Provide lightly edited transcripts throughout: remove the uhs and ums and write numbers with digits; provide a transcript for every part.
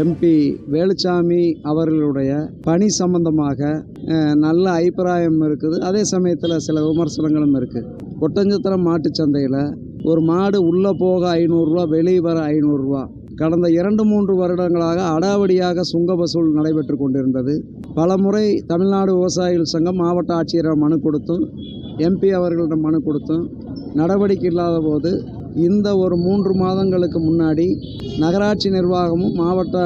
MP Veluchamy அவர்களுடைய பணி சம்பந்தமாக நல்ல அபிப்பிராயம் இருக்குது. அதே சமயத்தில் சில விமர்சனங்களும் இருக்குது. ஒட்டஞ்சத்திரம் மாட்டுச்சந்தையில் ஒரு மாடு உள்ளே போக 500 ரூபா, வெளியே வர 500 ரூபா. கடந்த 2-3 வருடங்களாக அடாவடியாக சுங்க வசூல் நடைபெற்று கொண்டிருந்தது. பலமுறை தமிழ்நாடு விவசாயிகள் சங்கம் மாவட்ட ஆட்சியரிடம் மனு கொடுத்தும் எம்பி அவர்களிடம் மனு கொடுத்தும் நடவடிக்கை இல்லாத போது இந்த ஒரு 3 மாதங்களுக்கு முன்னாடி நகராட்சி நிர்வாகமும் மாவட்ட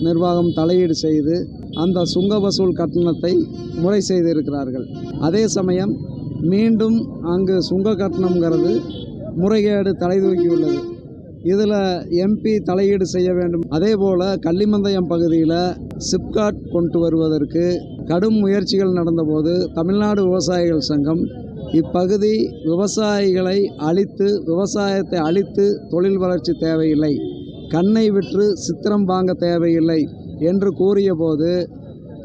நிர்வாகம் தலையீடு செய்து அந்த சுங்க வசூல் கட்டணத்தை முறை செய்திருக்கிறார்கள். அதே சமயம் மீண்டும் அங்கு சுங்க கட்டணங்கிறது முறைகேடு தலைதூக்கியுள்ளது. இதில் எம்பி தலையீடு செய்ய வேண்டும். அதேபோல் கள்ளிமந்தயம் பகுதியில் சிப்காட் கொண்டு வருவதற்கு கடும் முயற்சிகள் நடந்தபோது தமிழ்நாடு விவசாயிகள் சங்கம் இப்பகுதி விவசாயிகளை அழித்து, விவசாயத்தை அழித்து தொழில் வளர்ச்சி தேவையில்லை, கண்ணை விற்று சித்திரம் வாங்க தேவையில்லை என்று கூறிய போது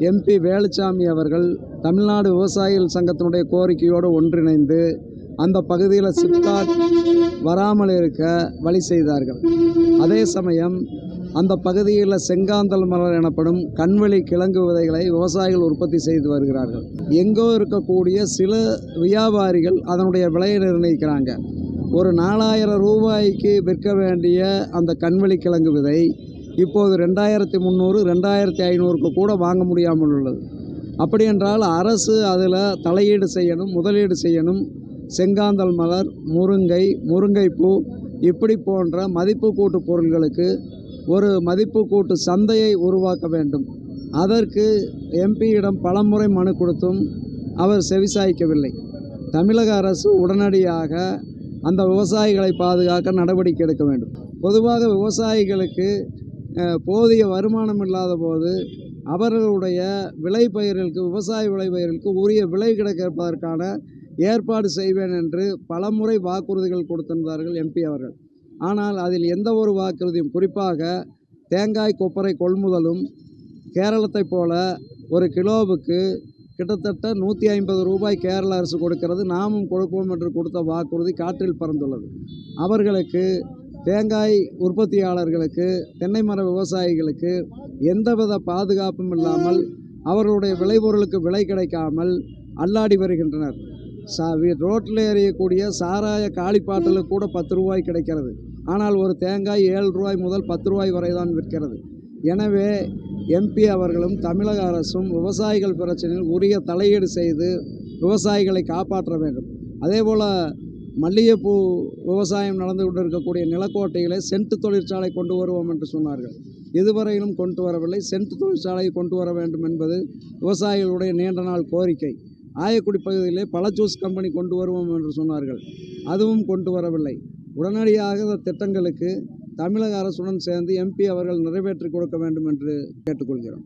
எம்பி வேலுச்சாமி அவர்கள் தமிழ்நாடு விவசாயிகள் சங்கத்தினுடைய கோரிக்கையோடு ஒன்றிணைந்து அந்த பகுதியில் சிப்காட் வராமல் இருக்க வழி செய்தார்கள். அதே சமயம் அந்த பகுதியில் செங்காந்தல் மலர் எனப்படும் கண்வெளி கிழங்கு விதைகளை விவசாயிகள் உற்பத்தி செய்து வருகிறார்கள். எங்கோ இருக்கக்கூடிய சில வியாபாரிகள் அதனுடைய விலையை நிர்ணயிக்கிறாங்க. ஒரு 4000 ரூபாய்க்கு விற்க வேண்டிய அந்த கண்வெளி கிழங்கு விதை இப்போது 2300, 2500க்கு கூட வாங்க முடியாமல் உள்ளது. அப்படி என்றால் அரசு அதில் தலையீடு செய்யணும், முதலீடு செய்யணும். செங்காந்தல் மலர், முருங்கைப்பூ இப்படி போன்ற மதிப்பு கூட்டு பொருட்களுக்கு ஒரு மதிப்பு கூட்டு சந்தையை உருவாக்க வேண்டும். அதற்கு எம்பியிடம் பலமுறை மனு கொடுத்தும் அவர் செவிசாய்க்கவில்லை. தமிழக அரசு உடனடியாக அந்த விவசாயிகளை பாதுகாக்க நடவடிக்கை எடுக்க வேண்டும். பொதுவாக விவசாயிகளுக்கு போதிய வருமானம் இல்லாத போது அவர்களுடைய விளைபயிர்களுக்கு, விவசாய விளைபயிர்களுக்கு உரிய விலை கிடைப்பதற்கான ஏற்பாடு செய்வேன் என்று பலமுறை வாக்குறுதிகள் கொடுத்திருந்தார்கள் எம்பி அவர்கள். ஆனால் அதில் எந்த ஒரு வாக்குறுதியும், குறிப்பாக தேங்காய் கொப்பரை கொள்முதலும் கேரளத்தை போல ஒரு கிலோவுக்கு கிட்டத்தட்ட 150 ரூபாய் கேரள அரசு கொடுக்கிறது, நாமும் கொடுப்போம் என்று கொடுத்த வாக்குறுதி காற்றில் பறந்துள்ளது. அவர்களுக்கு, தேங்காய் உற்பத்தியாளர்களுக்கு, தென்னை மர விவசாயிகளுக்கு எந்தவித பாதுகாப்பும் இல்லாமல் அவர்களுடைய விளைபொருளுக்கு விலை கிடைக்காமல் அல்லாடி வருகின்றனர். ரோட்டில் எறியக்கூடிய சாராய காலிப்பாட்டலுக்கு கூட 10 ரூபாய் கிடைக்கிறது. ஆனால் ஒரு தேங்காய் 7 ரூபாய் முதல் 10 ரூபாய் வரை தான் விற்கிறது. எனவே எம்பி அவர்களும் தமிழக அரசும் விவசாயிகள் பிரச்சனையில் உரிய தலையீடு செய்து விவசாயிகளை காப்பாற்ற வேண்டும். அதேபோல் மல்லிகைப்பூ விவசாயம் நடந்து கொண்டு இருக்கக்கூடிய நிலக்கோட்டையிலே சென்ட் தொழிற்சாலை கொண்டு வருவோம் என்று சொன்னார்கள். இதுவரையிலும் கொண்டு வரவில்லை. சென்ட் தொழிற்சாலையை கொண்டு வர வேண்டும் என்பது விவசாயிகளுடைய நீண்ட நாள் கோரிக்கை. ஆயக்குடி பகுதியிலே பல ஜூஸ் கம்பெனி கொண்டு வருவோம் என்று சொன்னார்கள். அதுவும் கொண்டு வரவில்லை. உடனடியாக இந்த திட்டங்களுக்கு தமிழக அரசுடன் சேர்ந்து எம்பி அவர்கள் நிறைவேற்றி கொடுக்க வேண்டும் என்று கேட்டுக்கொள்கிறோம்.